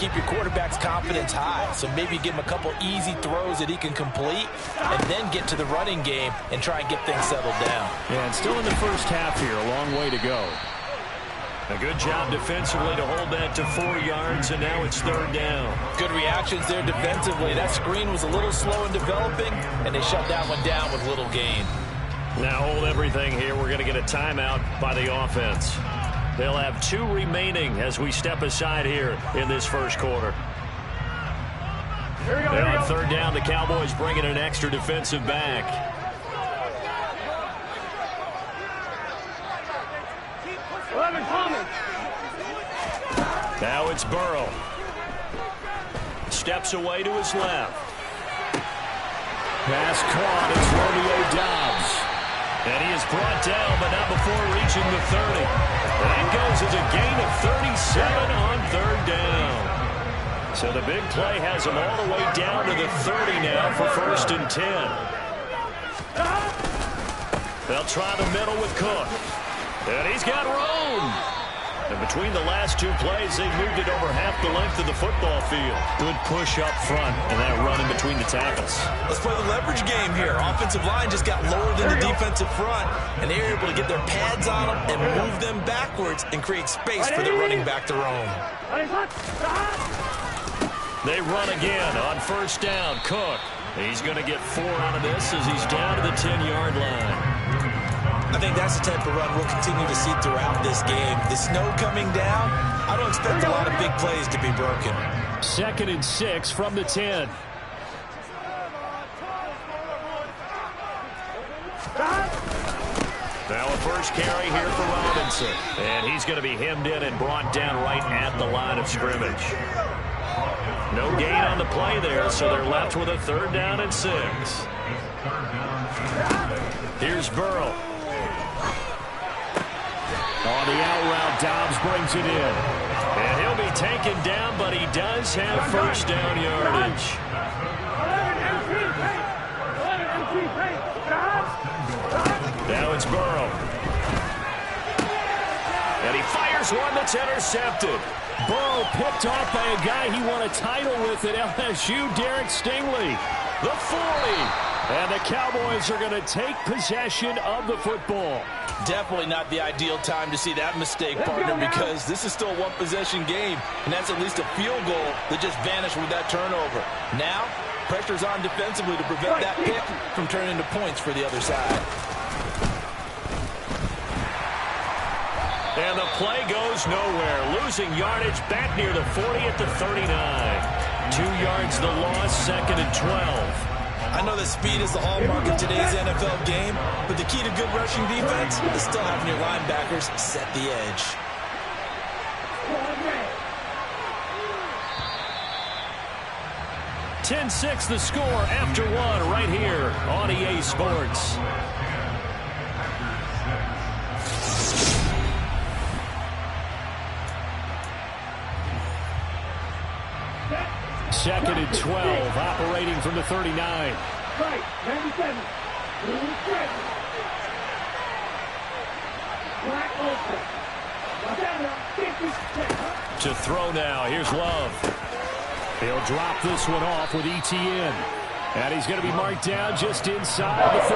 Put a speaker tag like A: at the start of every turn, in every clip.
A: keep your quarterback's confidence high. So maybe give him a couple easy throws that he can complete and then get to the running game and try and get things settled down.
B: Yeah, and still in the first half here, a long way to go. A good job defensively to hold that to 4 yards, and now it's 3rd down.
A: Good reactions there defensively. That screen was a little slow in developing, and they shut that one down with little gain.
B: Now hold everything here. We're going to get a timeout by the offense. They'll have 2 remaining as we step aside here in this first quarter. And on 3rd down, the Cowboys bring in an extra defensive back. Now it's Burrow. Steps away to his left. Pass caught. It's Romeo Doubs. And he is brought down, but not before reaching the 30. That goes as a gain of 37 on 3rd down. So the big play has him all the way down to the 30 now for 1st and 10. They'll try the middle with Cook. And he's got room. And between the last 2 plays, they've moved it over half the length of the football field. Good push up front and that run in between the tackles.
A: Let's play the leverage game here. Offensive line just got lower than the defensive front, and they were able to get their pads on them and move them backwards and create space for their running back to roam.
B: They run again on 1st down. Cook. He's going to get 4 out of this as he's down to the 10-yard line.
A: I think that's the type of run we'll continue to see throughout this game. The snow coming down, I don't expect a lot of big plays to be broken.
B: 2nd and 6 from the 10. Now a first carry here for Robinson. And he's going to be hemmed in and brought down right at the line of scrimmage. No gain on the play there, so they're left with a 3rd down and 6. Here's Burrow. On the out route, Doubs brings it in. And he'll be taken down, but he does have 1st down yardage. Now it's Burrow. And he fires one that's intercepted. Burrow picked off by a guy he won a title with at LSU, Derek Stingley. The 40. And the Cowboys are going to take possession of the football.
A: Definitely not the ideal time to see that mistake, partner, because this is still a one-possession game, and that's at least a field goal that just vanished with that turnover. Now, pressure's on defensively to prevent that pick from turning into points for the other side.
B: And the play goes nowhere. Losing yardage back near the 40 at the 39. 2 yards the loss, 2nd and 12.
A: I know that speed is the hallmark of today's NFL game, but the key to good rushing defense is still having your linebackers set the edge.
B: (10-6) the score after 1 right here on EA Sports. Second and 12, operating from the 39.
C: Right, 97.
B: To throw now, here's Love. He'll drop this one off with ETN. And he's going to be marked down just inside the 35.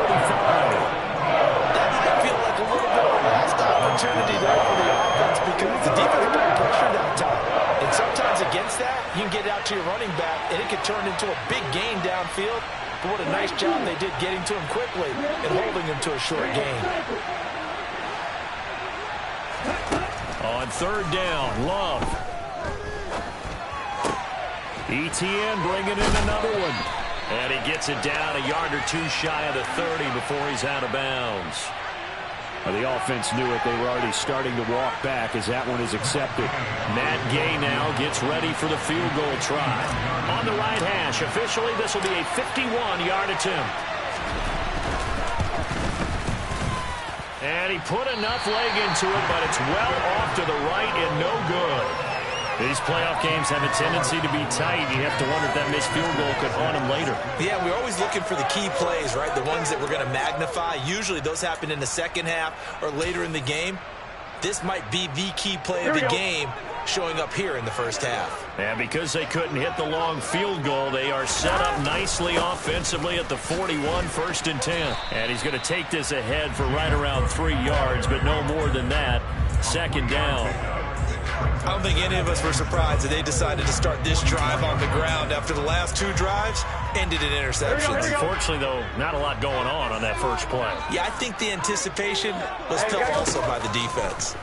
A: That might feel like a little bit of a lost opportunity there for the offense because the defense put pressure that time. And sometimes against that, you can get out to your running back, and it can turn into a big gain downfield. But what a nice job they did getting to him quickly and holding him to a short gain.
B: On 3rd down, Love. ETN bringing in another one. And he gets it down a yard or 2 shy of the 30 before he's out of bounds. Well, the offense knew it. They were already starting to walk back as that one is accepted. Matt Gay now gets ready for the field goal try. On the right hash, officially this will be a 51-yard attempt. And he put enough leg into it, but it's well off to the right and no good. These playoff games have a tendency to be tight. You have to wonder if that missed field goal could haunt him later.
A: Yeah, we're always looking for the key plays, right? The ones that we're going to magnify. Usually those happen in the second half or later in the game. This might be the key play of the game, showing up here in the first half.
B: And because they couldn't hit the long field goal, they are set up nicely offensively at the 41, 1st and 10. And he's going to take this ahead for right around 3 yards, but no more than that. 2nd down.
A: I don't think any of us were surprised that they decided to start this drive on the ground after the last 2 drives ended in interceptions.
B: Unfortunately, though, not a lot going on that first play.
A: Yeah, I think the anticipation was felt also by the defense.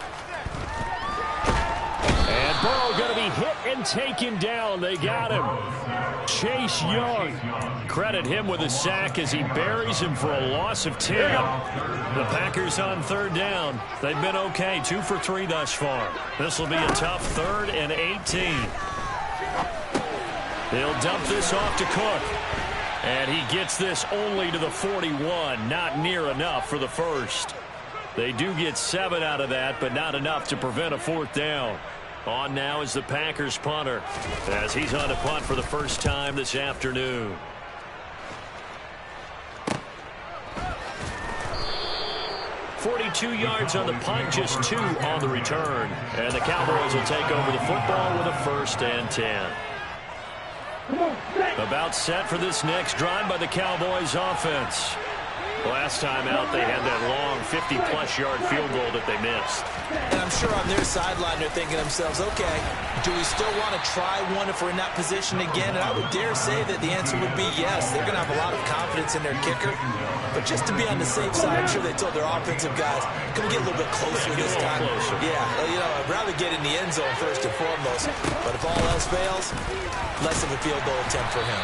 B: And Burrow going to be hit and taken down. They got him. Chase Young. Credit him with a sack as he buries him for a loss of 10. The Packers on 3rd down. They've been okay. 2 for 3 thus far. This will be a tough 3rd and 18. They'll dump this off to Cook. And he gets this only to the 41. Not near enough for the first. They do get 7 out of that, but not enough to prevent a 4th down. On now is the Packers punter as he's on to punt for the first time this afternoon. .42 yards on the punt, just 2 on the return. And the Cowboys will take over the football with a 1st and 10. About set for this next drive by the Cowboys offense. Last time out, they had that long 50-plus yard field goal that they missed.
A: And I'm sure on their sideline they're thinking to themselves, okay, do we still want to try one if we're in that position again? And I would dare say that the answer would be yes. They're going to have a lot of confidence in their kicker. But just to be on the safe side, I'm sure they told their offensive guys, can we get a little bit closer this time? Yeah, you know, I'd rather get in the end zone first and foremost. But if all else fails, less of a field goal attempt for him.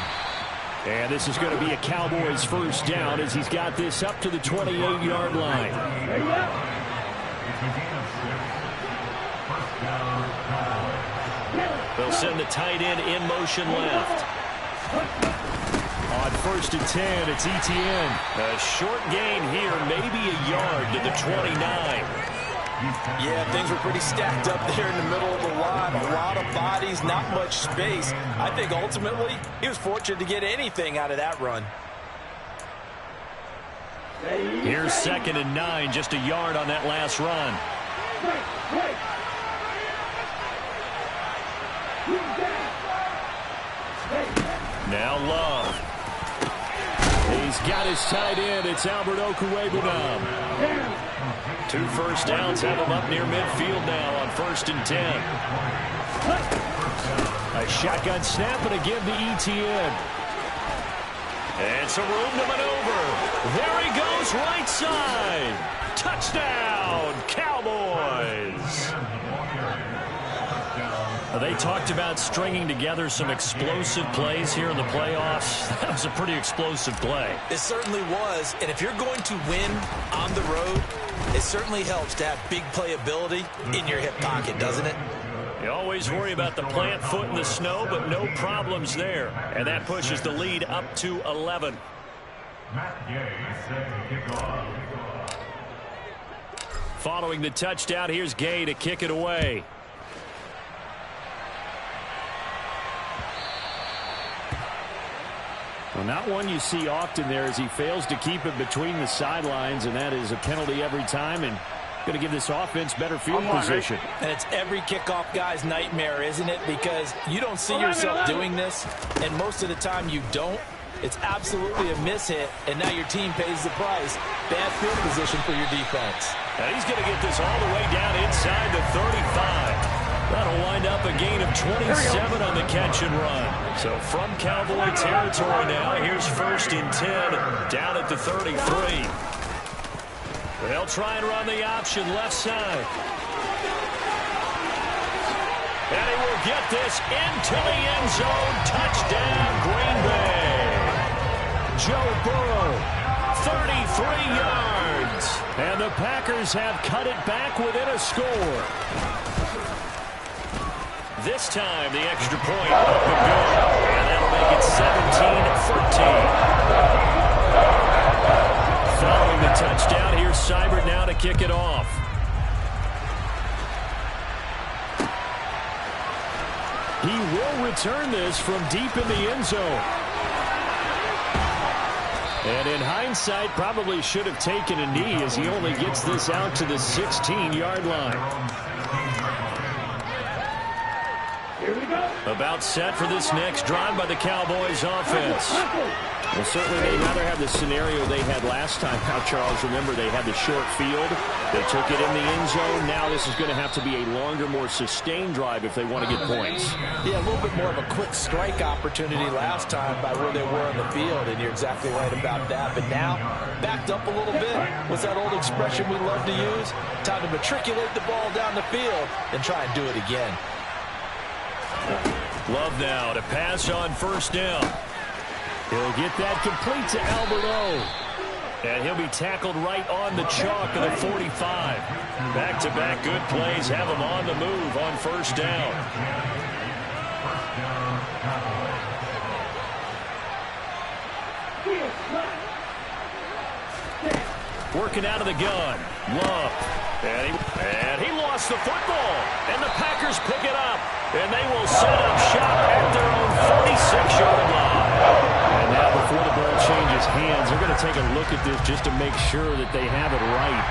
B: And this is going to be a Cowboys 1st down as he's got this up to the 28-yard line. They'll send the tight end in motion left. On 1st and 10, it's Etienne. A short gain here, maybe a yard to the 29.
A: Yeah, things were pretty stacked up there in the middle of the line. A lot of bodies, not much space. I think ultimately he was fortunate to get anything out of that run.
B: Here's 2nd and 9, just a yard on that last run. Now Love. He's got his tight end. It's Albert Okwuegbunam. 2 first downs have him up near midfield now on 1st and 10. A shotgun snap and a give to Etienne. And some room to maneuver. There he goes, right side. Touchdown, Cowboys. They talked about stringing together some explosive plays here in the playoffs. That was a pretty explosive play.
A: It certainly was. And if you're going to win on the road, it certainly helps to have big playability in your hip pocket, doesn't it?
B: You always worry about the plant foot in the snow, but no problems there. And that pushes the lead up to 11. Following the touchdown, here's Gay to kick it away. Well, not one you see often there as he fails to keep it between the sidelines, and that is a penalty every time, and going to give this offense better field position.
A: And it's every kickoff guy's nightmare, isn't it? Because you don't see yourself doing this, and most of the time you don't. It's absolutely a mishit, and now your team pays the price. Bad field position for your defense.
B: And he's going to get this all the way down inside the 35. That'll wind up a gain of 27 on the catch and run. So from Cowboy territory now, here's 1st and 10 down at the 33. They'll try and run the option left side. And he will get this into the end zone. Touchdown, Green Bay. Joe Burrow, 33 yards. And the Packers have cut it back within a score. This time, the extra point up and good. And that'll make it 17-14. Following the touchdown, here's Seibert now to kick it off. He will return this from deep in the end zone. And in hindsight, probably should have taken a knee as he only gets this out to the 16-yard line. About set for this next drive by the Cowboys offense.
D: Well, certainly they'd rather have the scenario they had last time. Now, Charles, remember, they had the short field. They took it in the end zone. Now this is going to have to be a longer, more sustained drive if they want to get points.
A: Yeah, a little bit more of a quick strike opportunity last time by where they were on the field, and you're exactly right about that. But now, backed up a little bit. What's that old expression we love to use? Time to matriculate the ball down the field and try and do it again.
B: Love now to pass on first down. He'll get that complete to Alberto. And he'll be tackled right on the chalk of the 45. Back-to-back good plays have him on the move on first down. Working out of the gun. Love. And he lost the football. And the Packers pick it up. And they will set up shop at their own 46-yard line. And now before the ball changes hands, they're going to take a look at this just to make sure that they have it right.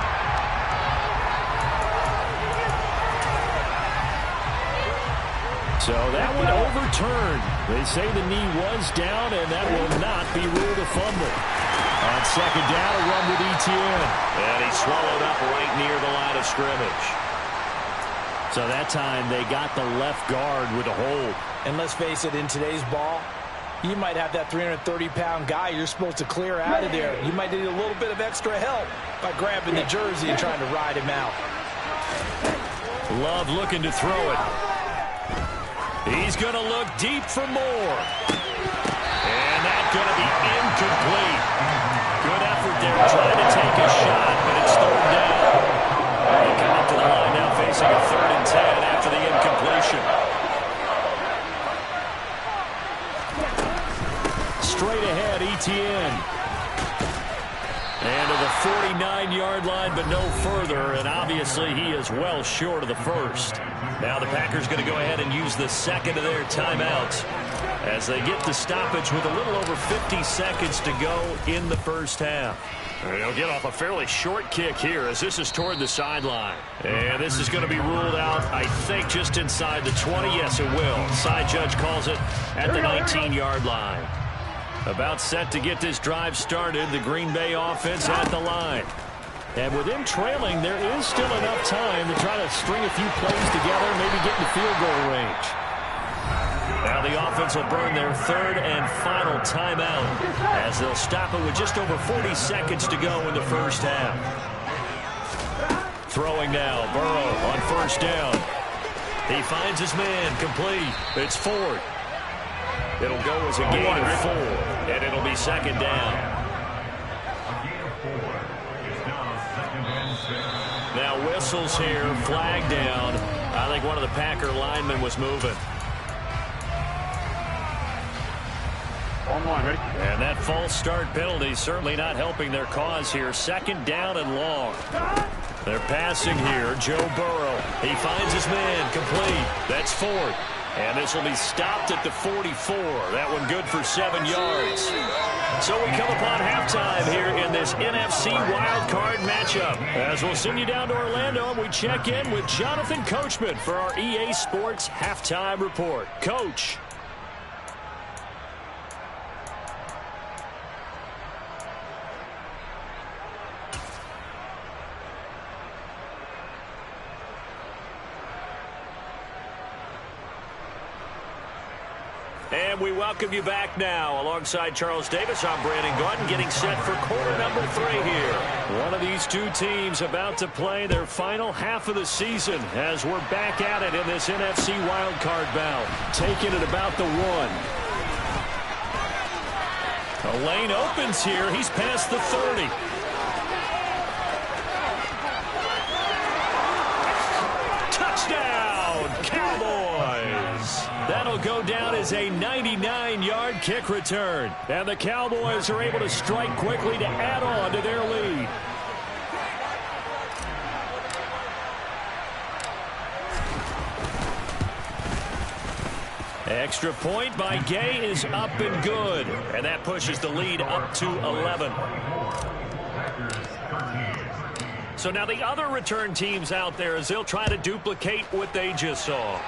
B: So that one overturned. They say the knee was down, and that will not be ruled a fumble. On second down, a run with Etienne. And he swallowed up right near the line of scrimmage. So that time they got the left guard with a hold.
A: And let's face it, in today's ball, you might have that 330-pound guy you're supposed to clear out of there. You might need a little bit of extra help by grabbing the jersey and trying to ride him out.
B: Love looking to throw it. He's going to look deep for more. And that's going to be incomplete. Good effort there trying to take a shot, but it's third down. They come up to the line now facing a 3rd and 10 after the incompletion. Straight ahead, Etienne. And to the 49-yard line, but no further. And obviously, he is well short of the first. Now the Packers going to go ahead and use the second of their timeouts as they get the stoppage with a little over 50 seconds to go in the first half. They'll get off a fairly short kick here as this is toward the sideline. And this is going to be ruled out, I think, just inside the 20. Yes, it will. Side judge calls it at the 19-yard line. About set to get this drive started, the Green Bay offense at the line. And with them trailing, there is still enough time to try to string a few plays together, maybe get in the field goal range. Now the offense will burn their 3rd and final timeout as they'll stop it with just over 40 seconds to go in the first half. Throwing now, Burrow on first down. He finds his man, complete. It's Ford. It'll go as a gain of 4, and it'll be second down. Now whistles here, flag down. I think one of the Packer linemen was moving. And that false start penalty certainly not helping their cause here. Second down and long. They're passing here. Joe Burrow. He finds his man, complete. That's Ford. And this will be stopped at the 44. That one good for 7 yards. So we come upon halftime here in this NFC Wildcard matchup. As we'll send you down to Orlando, and we check in with Jonathan Coachman for our EA Sports Halftime Report. Coach. And we welcome you back now. Alongside Charles Davis, I'm Brandon Gaudin, getting set for quarter number 3 here. One of these two teams about to play their final half of the season as we're back at it in this NFC wildcard bout. Taking it about the 1. A lane opens here. He's past the 30. Touchdown, Cowboys! That'll go down as a 99-yard kick return. And the Cowboys are able to strike quickly to add on to their lead. Extra point by Gay is up and good. And that pushes the lead up to 11. So now the other return teams out there as they'll try to duplicate what they just saw.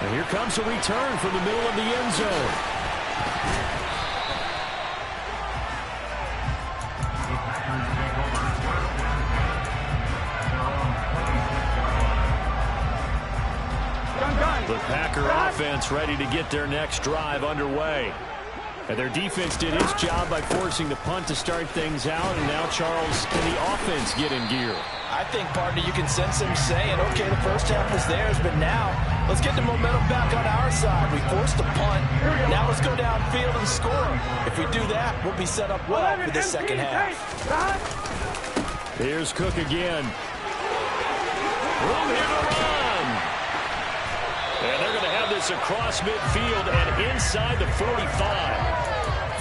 B: And here comes a return from the middle of the end zone. The Packer offense ready to get their next drive underway. And their defense did its job by forcing the punt to start things out. And now, Charles, can the offense get in gear?
A: I think, partner, you can sense them saying, okay, the first half was theirs, but now let's get the momentum back on our side. We forced a punt. Now let's go downfield and score. If we do that, we'll be set up well for the second half.
B: Here's Cook again. Room here to run. And they're going to have this across midfield and inside the 45.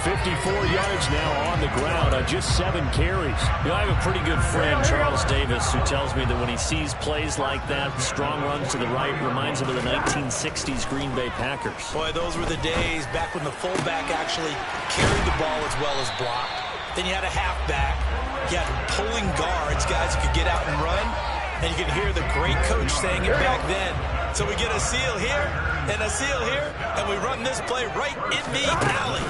B: 54 yards now on the ground on just 7 carries.
D: You know, I have a pretty good friend, Charles Davis, who tells me that when he sees plays like that, strong runs to the right, reminds him of the 1960s Green Bay Packers.
A: Boy, those were the days back when the fullback actually carried the ball as well as blocked. Then you had a halfback. You had pulling guards, guys who could get out and run. And you can hear the great coach saying it back then. So we get a seal here and a seal here, and we run this play right in the alley.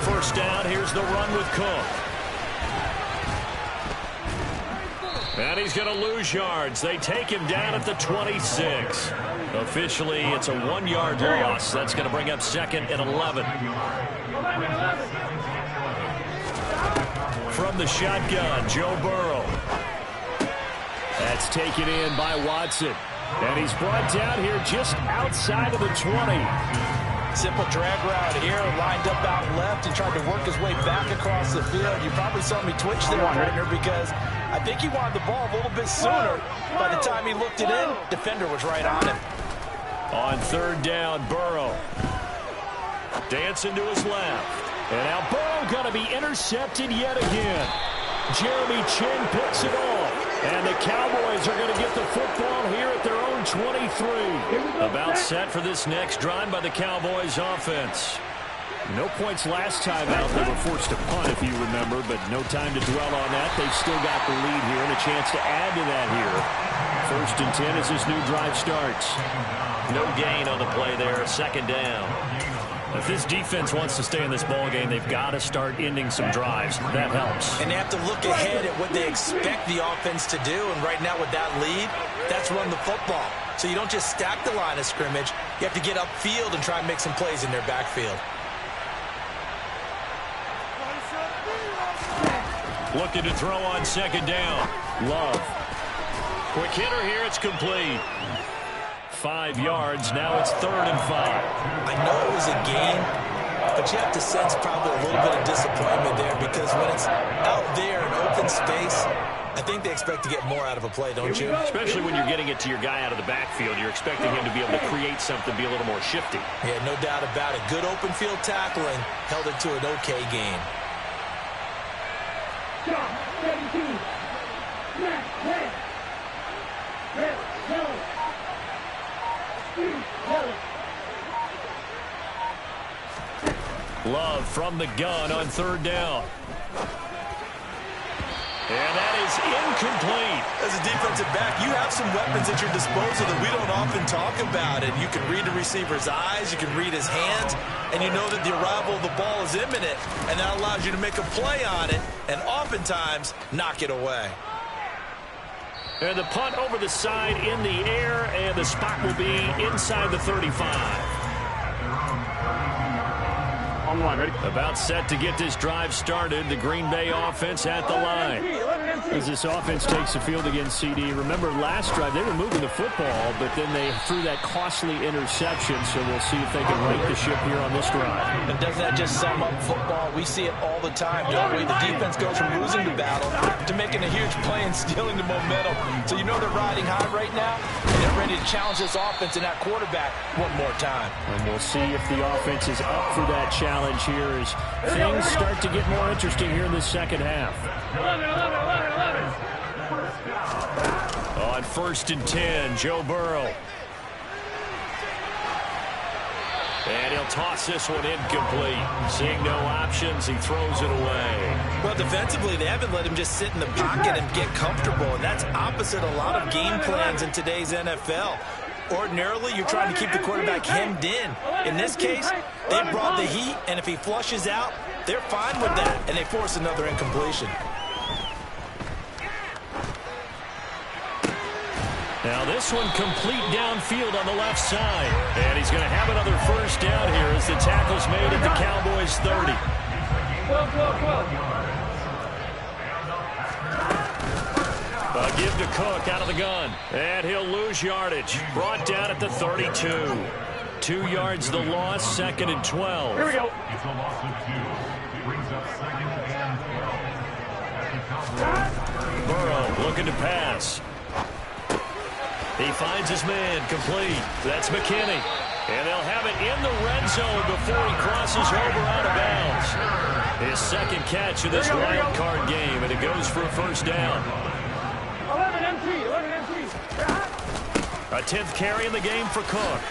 B: First down, here's the run with Cook. And he's going to lose yards. They take him down at the 26. Officially, it's a 1-yard loss. That's going to bring up 2nd and 11. From the shotgun, Joe Burrow. That's taken in by Watson. And he's brought down here just outside of the 20.
A: Simple drag route here, lined up out left and tried to work his way back across the field. You probably saw me twitch there, partner, because I think he wanted the ball a little bit sooner. By the time he looked it in, defender was right on him.
B: On 3rd down, Burrow. Dancing to his left. And now Burrow going to be intercepted yet again. Jeremy Chin picks it off. And the Cowboys are going to get the football here at their own 23. About set for this next drive by the Cowboys offense. No points last time out. They were forced to punt, if you remember, but no time to dwell on that. They've still got the lead here and a chance to add to that here. 1st and 10 as this new drive starts.
D: No gain on the play there. 2nd down.
B: If this defense wants to stay in this ball game, they've got to start ending some drives. That helps.
A: And they have to look ahead at what they expect the offense to do. And right now with that lead, that's run the football. So you don't just stack the line of scrimmage. You have to get upfield and try and make some plays in their backfield.
B: Looking to throw on 2nd down. Love. Quick hitter here. It's complete. 5 yards. Now it's 3rd and 5.
A: I know it was a game, but you have to sense probably a little bit of disappointment there because when it's out there in open space, I think they expect to get more out of a play, don't you?
B: Especially when you're getting it to your guy out of the backfield. You're expecting him to be able to create something, be a little more shifty.
A: Yeah, no doubt about it. Good open field tackling held it to an okay game.
B: Love from the gun on 3rd down. And that is incomplete.
A: As a defensive back, you have some weapons at your disposal that we don't often talk about. And you can read the receiver's eyes, you can read his hands, and you know that the arrival of the ball is imminent. And that allows you to make a play on it and oftentimes knock it away.
B: And the punt over the side in the air, and the spot will be inside the 35. About set to get this drive started. The Green Bay offense at the line. As this offense takes the field against CD. Remember last drive they were moving the football, but then they threw that costly interception. So we'll see if they can right the ship here on this drive.
A: And doesn't that just sum up football? We see it all the time, don't we? The defense goes from losing the battle to making a huge play and stealing the momentum. So you know they're riding high right now, and they're ready to challenge this offense and that quarterback one more time.
B: And we'll see if the offense is up for that challenge here as things start to get more interesting here in the second half. On 1st and 10, Joe Burrow. And he'll toss this one incomplete. Seeing no options, he throws it away.
A: Well, defensively, they haven't let him just sit in the pocket and get comfortable, and that's opposite a lot of game plans in today's NFL. Ordinarily, you're trying to keep the quarterback hemmed in. In this case, they brought the heat, and if he flushes out, they're fine with that, and they force another incompletion.
B: Now this one complete downfield on the left side. And he's going to have another first down here as the tackle's made at the Cowboys 30.
C: 12.
B: A give to Cook out of the gun. And he'll lose yardage. Brought down at the 32. 2 yards the loss, 2nd and 12.
C: Here we go.
E: It's a loss of 2. Brings up 2nd and 12.
B: Burrow looking to pass. He finds his man complete. That's McKinney. And they'll have it in the red zone before he crosses over out of bounds. His second catch of this wild card game, and it goes for a first down.
C: 11 MT.
B: A 10th carry in the game for Cook.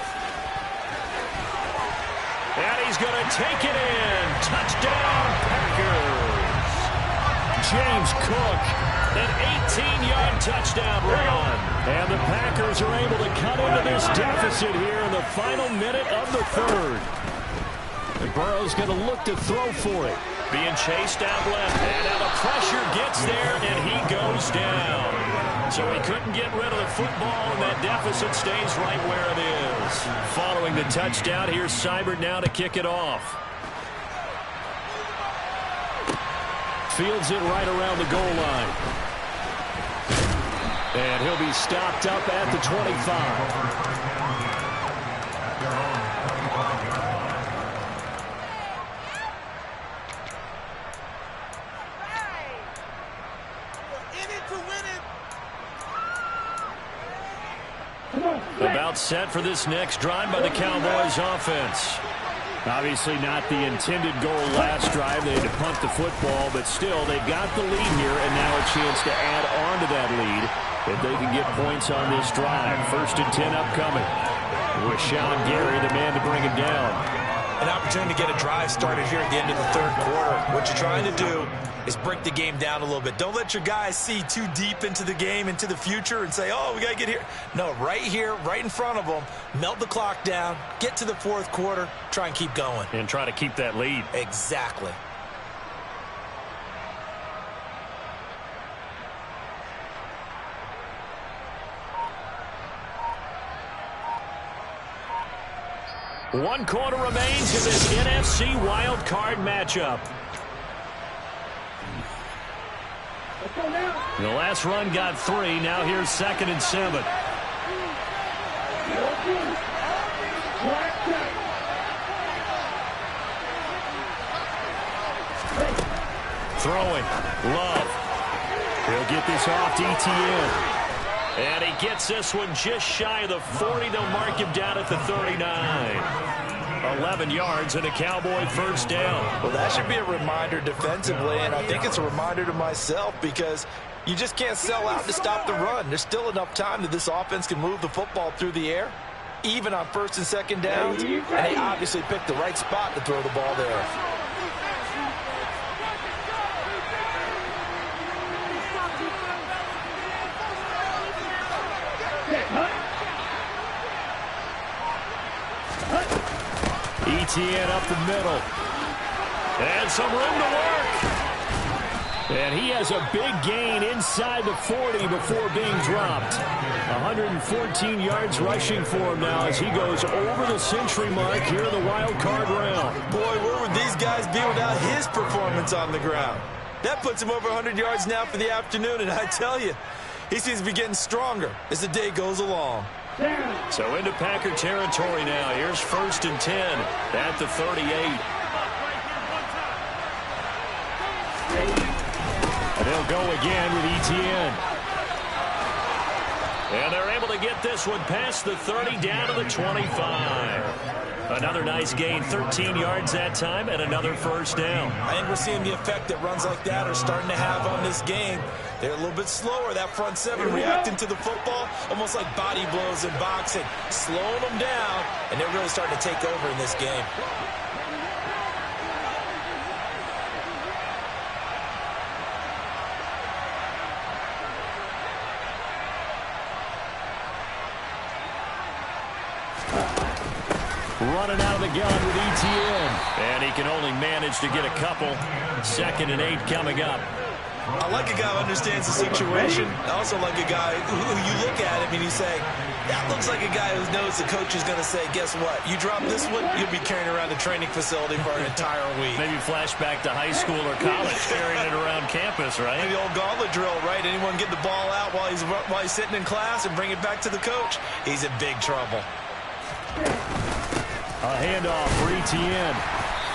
B: And he's going to take it in. Touchdown, Packers. James Cook, an 18-yard touchdown run. And the Packers are able to cut into this deficit here in the final minute of the third. And Burrow's going to look to throw for it. Being chased out left. And now the pressure gets there, and he goes down. So he couldn't get rid of the football, and that deficit stays right where it is. Following the touchdown, here's Seibert now to kick it off. Fields it right around the goal line. And he'll be stopped up at the 25. About set for this next drive by the Cowboys offense. Obviously not the intended goal last drive. They had to punt the football, but still they've got the lead here, and now a chance to add on to that lead if they can get points on this drive. 1st and 10 upcoming. With Sean Gary, the man to bring him down.
A: An opportunity to get a drive started here at the end of the third quarter. What you're trying to do is break the game down a little bit. Don't let your guys see too deep into the game, into the future, and say, oh, we got to get here. No, right here, right in front of them, melt the clock down, get to the fourth quarter, try and keep going.
B: And try to keep that lead.
A: Exactly.
B: One quarter remains in this NFC wildcard matchup. The last run got 3. Now here's 2nd and 7. Throwing. Love. He'll get this off to ETN. And he gets this one just shy of the 40. They'll mark him down at the 39. 11 yards and a Cowboy first down.
A: Well, that should be a reminder defensively, and I think it's a reminder to myself because you just can't sell out to stop the run. There's still enough time that this offense can move the football through the air, even on 1st and 2nd downs, and they obviously picked the right spot to throw the ball there.
B: ETN up the middle. And some room to work. And he has a big gain inside the 40 before being dropped. 114 yards rushing for him now as he goes over the century mark here in the wild card round.
A: Boy, where would these guys be without his performance on the ground? That puts him over 100 yards now for the afternoon, and I tell you, he seems to be getting stronger as the day goes along.
B: So into Packer territory now. Here's 1st and 10 at the 38. And they'll go again with ETN. And they're able to get this one past the 30 down to the 25. Another nice gain, 13 yards that time, and another first down.
A: I think we're seeing the effect that runs like that are starting to have on this game. They're a little bit slower, that front seven reacting to the football, almost like body blows in boxing, slowing them down, and they're really starting to take over in this game.
B: running out of the gun with ETN. And he can only manage to get a couple. 2nd and 8 coming up.
A: I like a guy who understands the situation. I also like a guy who you look at him and you say, that looks like a guy who knows the coach is going to say, guess what? You drop this one, you'll be carrying around the training facility for an entire week.
B: Maybe flashback to high school or college, carrying it around campus, right?
A: Maybe the old gauntlet drill, right? Anyone get the ball out while he's sitting in class and bring it back to the coach? He's in big trouble.
B: A handoff for ETN.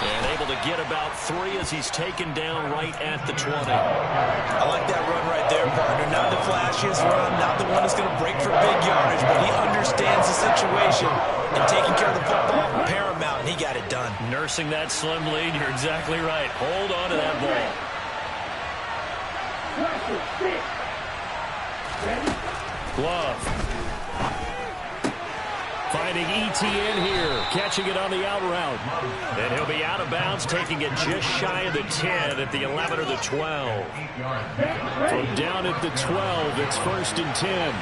B: And able to get about 3 as he's taken down right at the 20.
A: I like that run right there, partner. Not the flashiest run, not the one that's going to break for big yardage, but he understands the situation, and taking care of the football, paramount, and he got it done.
B: Nursing that slim lead, you're exactly right. Hold on to that ball. Glove. Finding ETN here, catching it on the out route. And he'll be out of bounds, taking it just shy of the 10 at the 11 or the 12. From down at the 12, it's 1st and 10.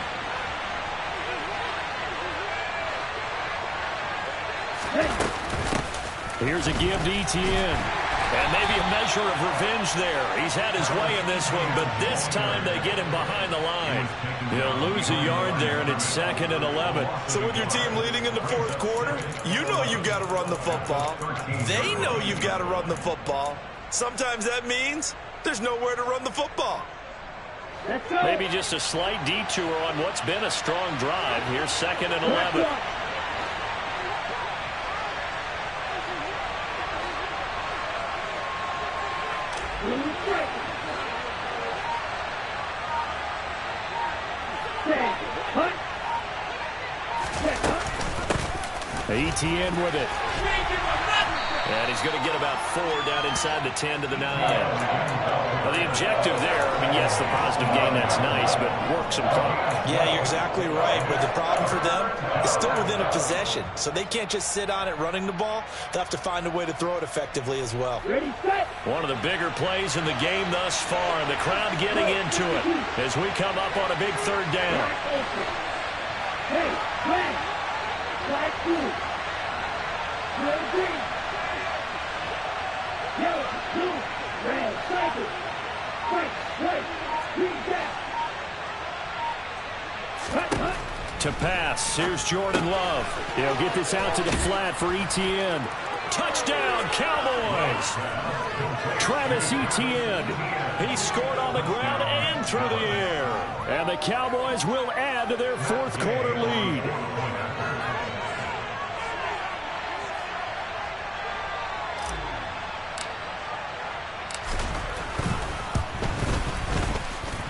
B: Here's a give to ETN. And maybe a measure of revenge there. He's had his way in this one, but this time they get him behind the line. He'll lose a yard there, and it's 2nd and 11.
A: So with your team leading in the 4th quarter, you know you've got to run the football. They know you've got to run the football. Sometimes that means there's nowhere to run the football.
B: Maybe just a slight detour on what's been a strong drive. Here's 2nd and 11. ETN with it. And he's going to get about 4 down inside the 10 to the 9. Well, the objective there, I mean, yes, the positive gain, that's nice, but work some clock.
A: Yeah, you're exactly right. But the problem for them is still within a possession. So they can't just sit on it running the ball. They'll have to find a way to throw it effectively as well.
B: One of the bigger plays in the game thus far, and the crowd getting into it as we come up on a big 3rd down.
C: Hey, flag! Flag 2. Red, green. Yellow, blue, red, cycle. White, green, down.
B: To pass, here's Jordan Love. He'll get this out to the flat for ETN. Touchdown, Cowboys! Travis Etienne. He scored on the ground and through the air. And the Cowboys will add to their 4th quarter lead.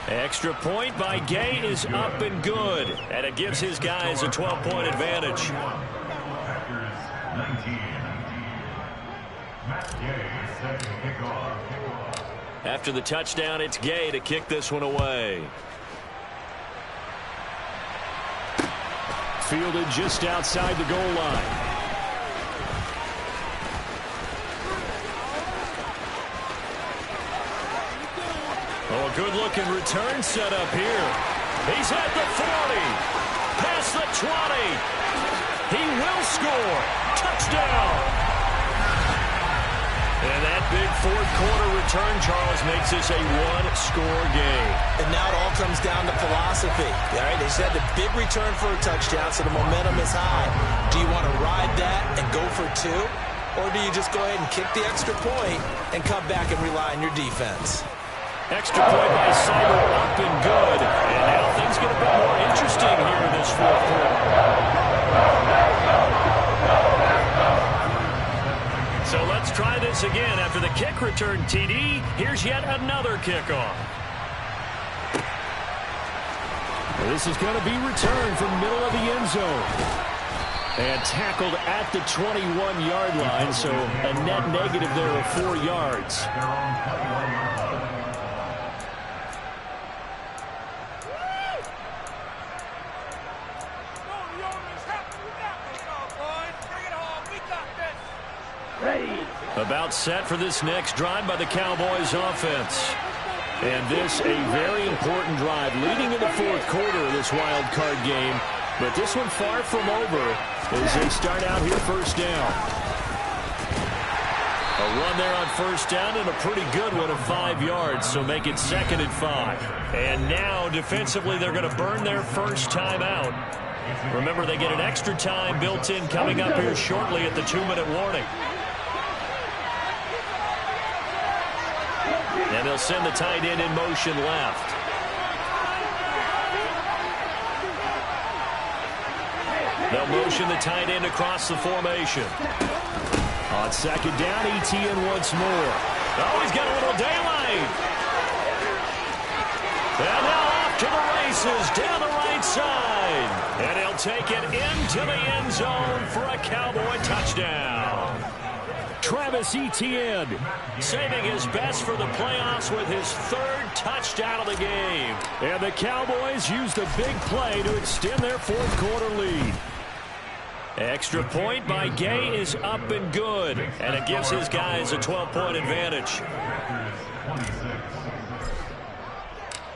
B: Extra point by Gay is up and good. And it gives his guys a 12-point advantage. After the touchdown, it's Gay to kick this one away. Fielded just outside the goal line. Oh, a good-looking return set up here. He's at the 40. Past the 20. He will score. Touchdown. And that big 4th quarter return, Charles, makes this a 1-score game.
A: And now it all comes down to philosophy. All right, they said the big return for a touchdown, so the momentum is high. Do you want to ride that and go for 2? Or do you just go ahead and kick the extra point and come back and rely on your defense?
B: Extra point by Cyber, up and good. And now things get a bit more interesting here in this 4th quarter. So let's try this again. After the kick return TD, here's yet another kickoff. This is going to be returned from middle of the end zone. And tackled at the 21-yard line, so a net negative there of 4 yards. About set for this next drive by the Cowboys offense. And this a very important drive leading in the 4th quarter of this wild card game. But this one far from over
D: as they start out here first down. A run there on first down and a pretty good one of 5 yards, so make it 2nd and 5. And now defensively they're going to burn their first time out. Remember, they get an extra time built in coming up here shortly at the 2-minute warning. And they'll send the tight end in motion left. They'll motion the tight end across the formation. On 2nd down, ETN once more. Oh, he's got a little daylight. And now off to the races down the right side. And he'll take it into the end zone for a Cowboy touchdown. Travis Etienne saving his best for the playoffs with his 3rd touchdown of the game. And the Cowboys used a big play to extend their 4th quarter lead. Extra point by Gay is up and good, and it gives his guys a 12-point advantage.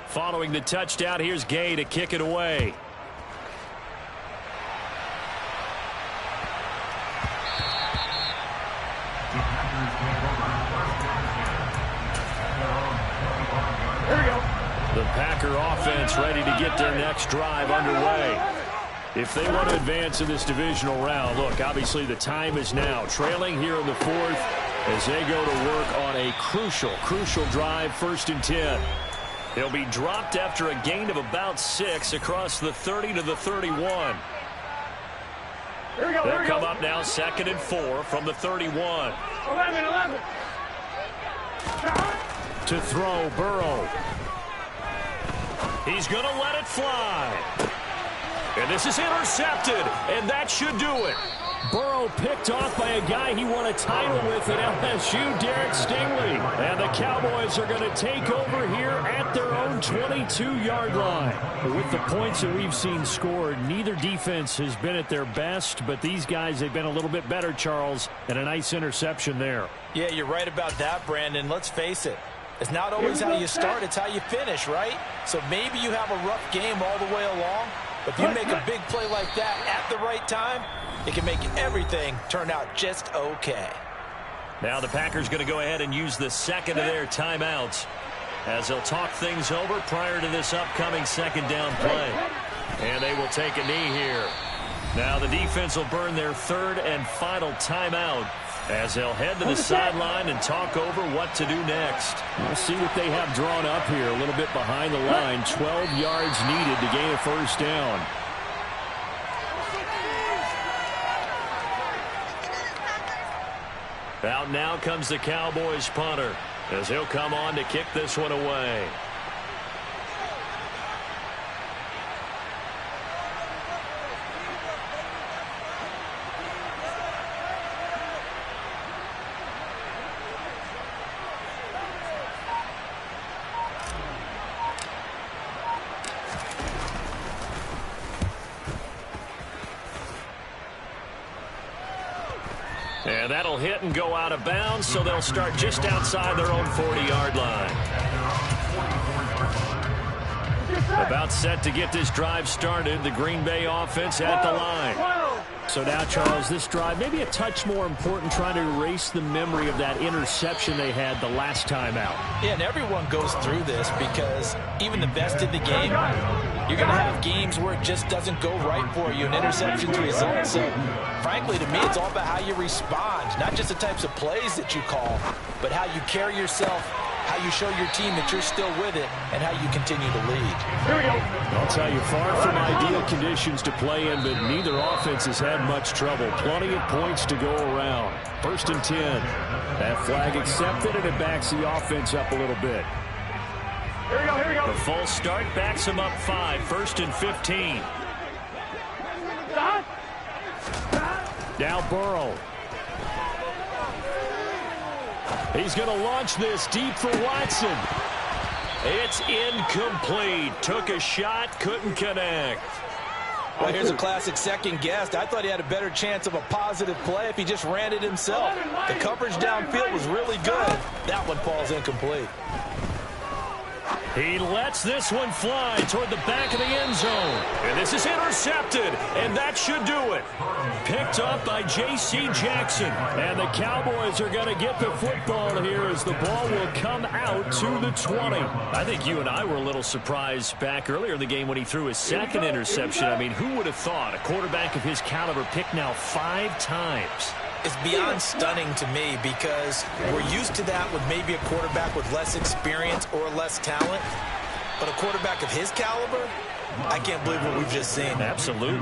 D: Following the touchdown, here's Gay to kick it away. The Packer offense ready to get their next drive underway. If they want to advance in this divisional round, look, obviously the time is now. Trailing here in the 4th as they go to work on a crucial drive, 1st and 10. They'll be dropped after a gain of about 6 across the 30 to the 31. They'll come up now 2nd and 4 from the 31.
C: 11.
D: To throw, Burrow. He's going to let it fly. And this is intercepted, and that should do it. Burrow picked off by a guy he won a title with at LSU, Derek Stingley. And the Cowboys are going to take over here at their own 22-yard line. With the points that we've seen scored, neither defense has been at their best, but these guys, they've been a little bit better, Charles, and a nice interception there.
A: Yeah, you're right about that, Brandon. Let's face it. It's not always how you start, it's how you finish, right? So maybe you have a rough game all the way along, but if you make a big play like that at the right time, it can make everything turn out just okay.
D: Now the Packers going to go ahead and use the 2nd of their timeouts as they'll talk things over prior to this upcoming 2nd down play. And they will take a knee here. Now the defense will burn their 3rd and final timeout as they'll head to the sideline and talk over what to do next. We'll see what they have drawn up here a little bit behind the line. 12 yards needed to gain a 1st down. Out now comes the Cowboys punter as he'll come on to kick this one away. And that'll hit and go out of bounds, so they'll start just outside their own 40-yard line. About set to get this drive started, the Green Bay offense at the line. So now, Charles, this drive maybe a touch more important, trying to erase the memory of that interception they had the last time out.
A: Yeah, and everyone goes through this because even the best in the game, you're going to have games where it just doesn't go right for you, and interceptions result. So, frankly, to me, it's all about how you respond, not just the types of plays that you call, but how you carry yourself, how you show your team that you're still with it, and how you continue to lead.
C: Here we go.
D: I'll tell you, far from ideal conditions to play in, but neither offense has had much trouble. Plenty of points to go around. 1st and 10. That flag accepted, and it backs the offense up a little bit.
C: Here we go. Here we go.
D: The false start backs him up 5. 1st and 15. Now Burrow. He's going to launch this deep for Watson. It's incomplete. Took a shot, couldn't connect.
A: Well, here's a classic second guess. I thought he had a better chance of a positive play if he just ran it himself. The coverage downfield was really good. That one falls incomplete.
B: He lets this one fly toward the back of the end zone. And this is intercepted, and that should do it. Picked up by J.C. Jackson. And the Cowboys are going to get the football here as the ball will come out to the 20. I think you and I were a little surprised back earlier in the game when he threw his second interception. I mean, who would have thought a quarterback of his caliber picked now 5 times?
A: It's beyond stunning to me because we're used to that with maybe a quarterback with less experience or less talent. But a quarterback of his caliber, I can't believe what we've just seen.
B: Absolutely.